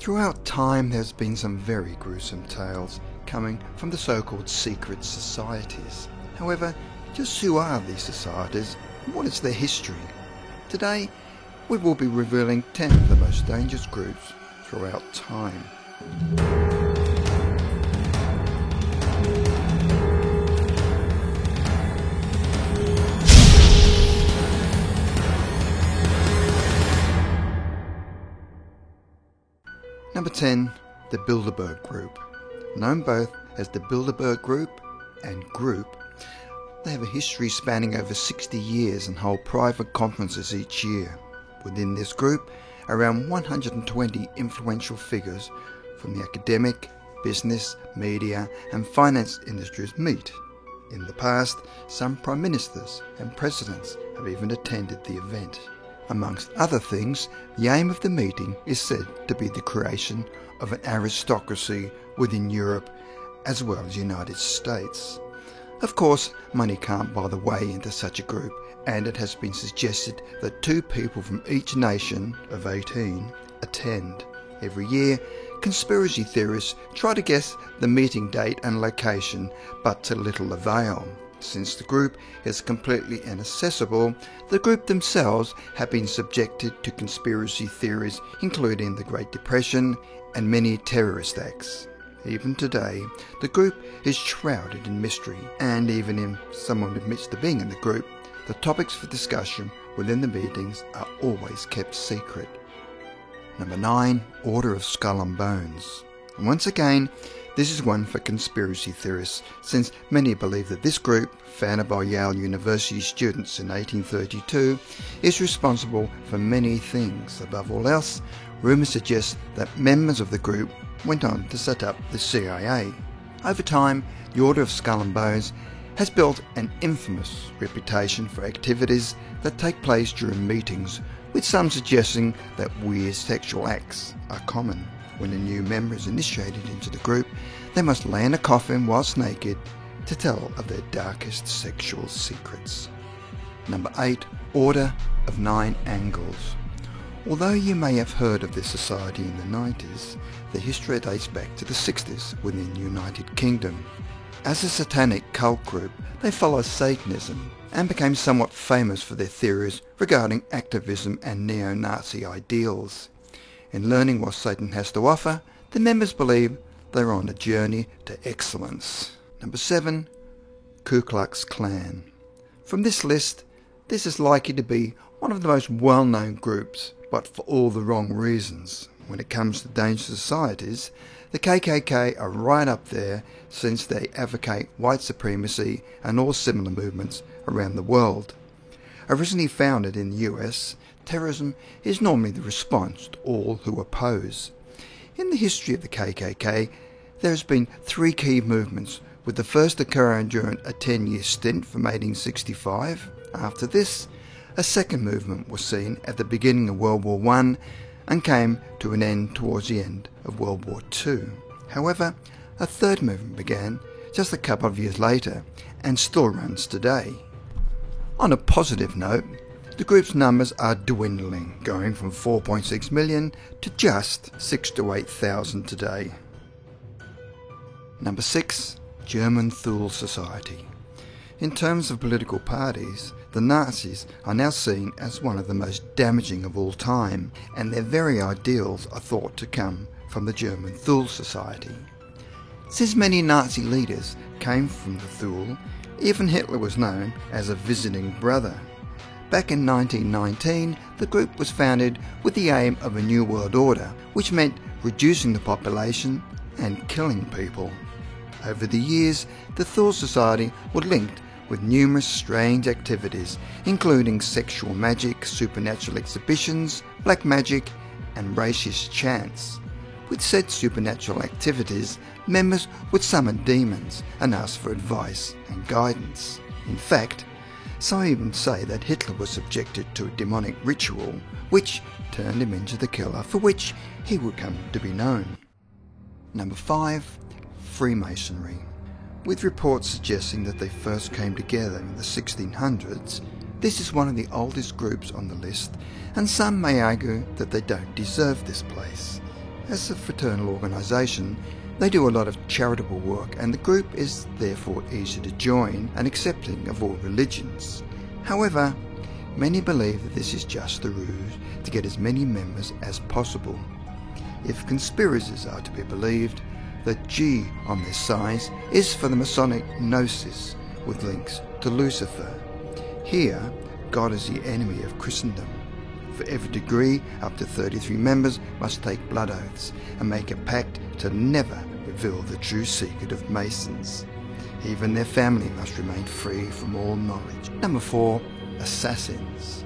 Throughout time there's been some very gruesome tales coming from the so-called secret societies. However, just who are these societies and what is their history? Today, we will be revealing 10 of the most dangerous groups throughout time. Number 10, the Bilderberg Group. Known both as the Bilderberg Group and Group, they have a history spanning over 60 years and hold private conferences each year. Within this group, around 120 influential figures from the academic, business, media and finance industries meet. In the past, some prime ministers and presidents have even attended the event. Amongst other things, the aim of the meeting is said to be the creation of an aristocracy within Europe as well as the United States. Of course, money can't buy the way into such a group, and it has been suggested that 2 people from each nation of 18 attend. Every year, conspiracy theorists try to guess the meeting date and location, but to little avail. Since the group is completely inaccessible, the group themselves have been subjected to conspiracy theories including the Great Depression and many terrorist acts. Even today, the group is shrouded in mystery, and even if someone admits to being in the group, the topics for discussion within the meetings are always kept secret. Number 9, Order of Skull and Bones. And once again, this is one for conspiracy theorists, since many believe that this group, founded by Yale University students in 1832, is responsible for many things. Above all else, rumours suggest that members of the group went on to set up the CIA. Over time, the Order of Skull and Bones has built an infamous reputation for activities that take place during meetings, with some suggesting that weird sexual acts are common. When a new member is initiated into the group, they must lay in a coffin whilst naked to tell of their darkest sexual secrets. Number 8, Order of Nine Angles. Although you may have heard of this society in the 90s, the history dates back to the 60s within the United Kingdom. As a satanic cult group, they follow Satanism and became somewhat famous for their theories regarding activism and neo-Nazi ideals. In learning what Satan has to offer, the members believe they're on a journey to excellence. Number 7, Ku Klux Klan. From this list, this is likely to be one of the most well-known groups, but for all the wrong reasons. When it comes to dangerous societies, the KKK are right up there, since they advocate white supremacy and all similar movements around the world. Originally founded in the US, terrorism is normally the response to all who oppose. In the history of the KKK, there has been 3 key movements, with the first occurring during a 10-year stint from 1865. After this, a second movement was seen at the beginning of World War I and came to an end towards the end of World War II. However, a third movement began just a couple of years later and still runs today. On a positive note, the group's numbers are dwindling, going from 4.6 million to just 6,000 to 8,000 today. Number 6, German Thule Society. In terms of political parties, the Nazis are now seen as one of the most damaging of all time, and their very ideals are thought to come from the German Thule Society. Since many Nazi leaders came from the Thule, even Hitler was known as a visiting brother. Back in 1919, the group was founded with the aim of a new world order, which meant reducing the population and killing people. Over the years, the Thule Society was linked with numerous strange activities, including sexual magic, supernatural exhibitions, black magic, and racist chants. With said supernatural activities, members would summon demons and ask for advice and guidance. In fact, some even say that Hitler was subjected to a demonic ritual, which turned him into the killer for which he would come to be known. Number 5, Freemasonry. With reports suggesting that they first came together in the 1600s, this is one of the oldest groups on the list, and some may argue that they don't deserve this place. As a fraternal organisation, they do a lot of charitable work, and the group is therefore easy to join and accepting of all religions. However, many believe that this is just a ruse to get as many members as possible. If conspiracies are to be believed, the G on their signs is for the Masonic Gnosis, with links to Lucifer. Here, God is the enemy of Christendom. For every degree, up to 33 members must take blood oaths and make a pact to never reveal the true secret of Masons. Even their family must remain free from all knowledge. Number 4. Assassins.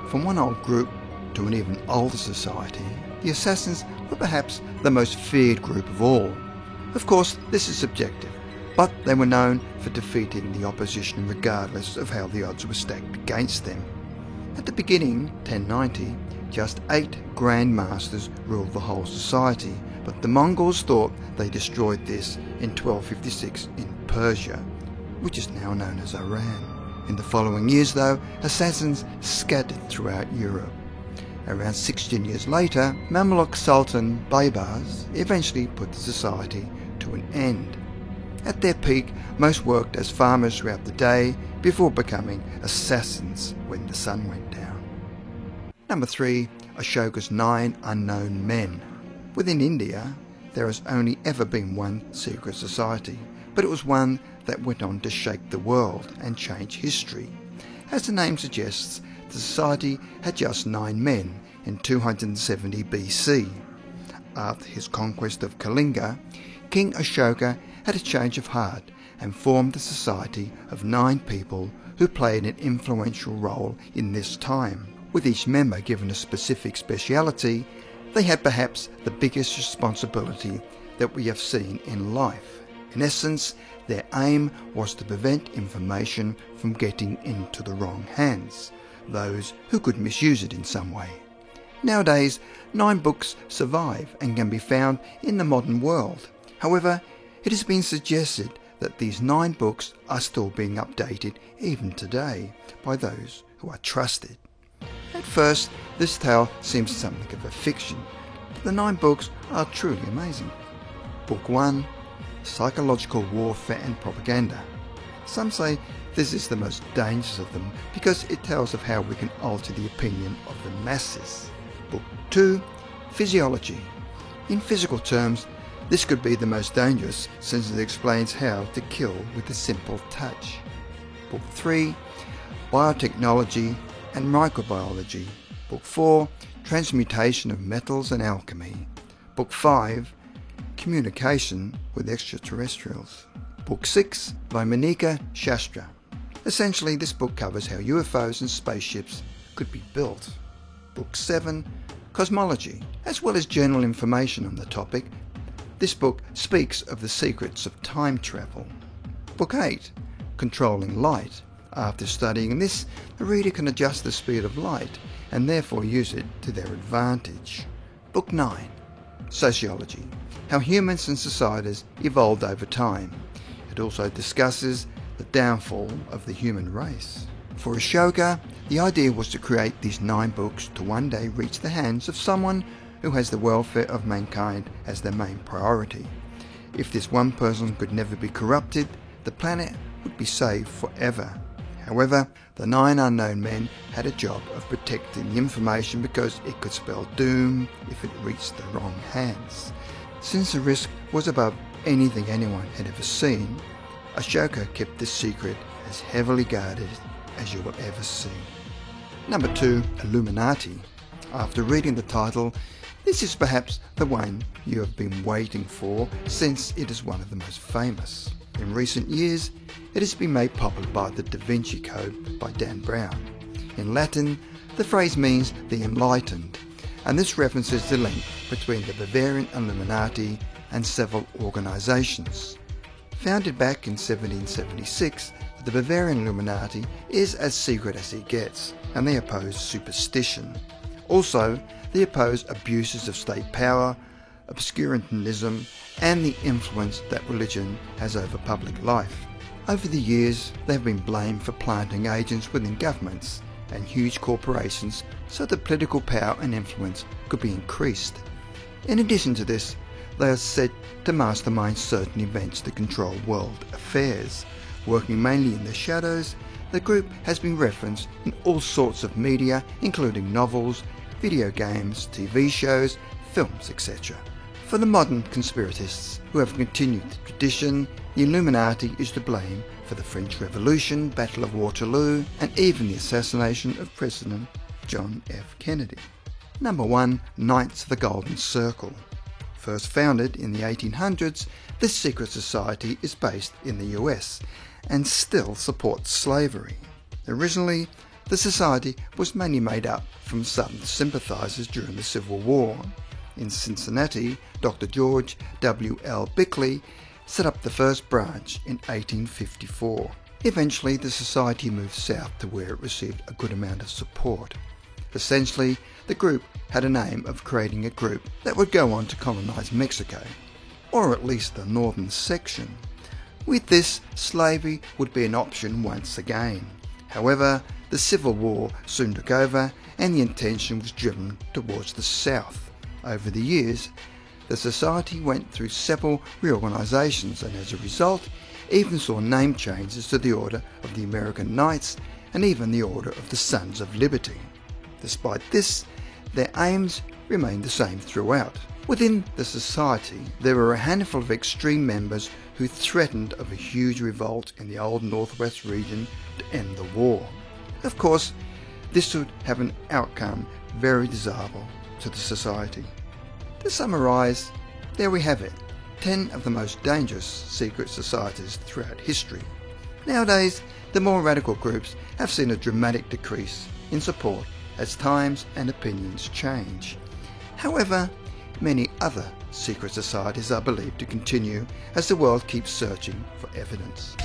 From one old group to an even older society, the Assassins were perhaps the most feared group of all. Of course, this is subjective, but they were known for defeating the opposition regardless of how the odds were stacked against them. At the beginning, 1090, just 8 Grand Masters ruled the whole society, but the Mongols thought they destroyed this in 1256 in Persia, which is now known as Iran. In the following years, though, assassins scattered throughout Europe. Around 16 years later, Mamluk Sultan Baybars eventually put the society to an end. At their peak, most worked as farmers throughout the day before becoming assassins when the sun went down. Number 3. Ashoka's 9 Unknown Men. Within India, there has only ever been one secret society, but it was one that went on to shake the world and change history. As the name suggests, the society had just 9 men in 270 BC. After his conquest of Kalinga, King Ashoka had a change of heart and formed a society of 9 people who played an influential role in this time. With each member given a specific speciality, they had perhaps the biggest responsibility that we have seen in life. In essence, their aim was to prevent information from getting into the wrong hands, those who could misuse it in some way. Nowadays, 9 books survive and can be found in the modern world. However, it has been suggested that these 9 books are still being updated even today by those who are trusted. At first, this tale seems something of a fiction, but the 9 books are truly amazing. Book 1, Psychological Warfare and Propaganda. Some say this is the most dangerous of them because it tells of how we can alter the opinion of the masses. Book 2, Physiology. In physical terms, this could be the most dangerous since it explains how to kill with a simple touch. Book 3, Biotechnology and Microbiology. Book 4, Transmutation of Metals and Alchemy. Book 5, Communication with Extraterrestrials. Book 6, Vaimanika Shastra. Essentially, this book covers how UFOs and spaceships could be built. Book 7, Cosmology, as well as general information on the topic. This book speaks of the secrets of time travel. Book 8, Controlling Light. After studying this, the reader can adjust the speed of light and therefore use it to their advantage. Book 9, Sociology, how humans and societies evolved over time. It also discusses the downfall of the human race. For Ashoka, the idea was to create these 9 books to one day reach the hands of someone who has the welfare of mankind as their main priority. If this one person could never be corrupted, the planet would be saved forever. However, the 9 unknown men had a job of protecting the information because it could spell doom if it reached the wrong hands. Since the risk was above anything anyone had ever seen, Ashoka kept this secret as heavily guarded as you will ever see. Number 2, Illuminati. After reading the title, this is perhaps the one you have been waiting for since it is one of the most famous. In recent years, it has been made popular by the Da Vinci Code by Dan Brown. In Latin, the phrase means the enlightened, and this references the link between the Bavarian Illuminati and several organisations. Founded back in 1776, the Bavarian Illuminati is as secret as it gets, and they oppose superstition. Also, they oppose abuses of state power, obscurantism, and the influence that religion has over public life. Over the years, they have been blamed for planting agents within governments and huge corporations so that political power and influence could be increased. In addition to this, they are said to mastermind certain events that control world affairs. Working mainly in the shadows, the group has been referenced in all sorts of media, including novels, video games, TV shows, films, etc. For the modern conspiracists who have continued the tradition, the Illuminati is to blame for the French Revolution, Battle of Waterloo, and even the assassination of President John F. Kennedy. Number 1. Knights of the Golden Circle. First founded in the 1800s, this secret society is based in the US and still supports slavery. Originally, the society was mainly made up from Southern sympathisers during the Civil War. In Cincinnati, Dr. George W. L. Bickley set up the first branch in 1854. Eventually, the society moved south to where it received a good amount of support. Essentially, the group had an aim of creating a group that would go on to colonize Mexico, or at least the northern section. With this, slavery would be an option once again. However, the Civil War soon took over and the intention was driven towards the south. Over the years, the society went through several reorganizations and as a result, even saw name changes to the Order of the American Knights and even the Order of the Sons of Liberty. Despite this, their aims remained the same throughout. Within the society, there were a handful of extreme members who threatened of a huge revolt in the old Northwest region to end the war. Of course, this would have an outcome very desirable to the society. To summarise, there we have it, 10 of the most dangerous secret societies throughout history. Nowadays, the more radical groups have seen a dramatic decrease in support as times and opinions change. However, many other secret societies are believed to continue as the world keeps searching for evidence.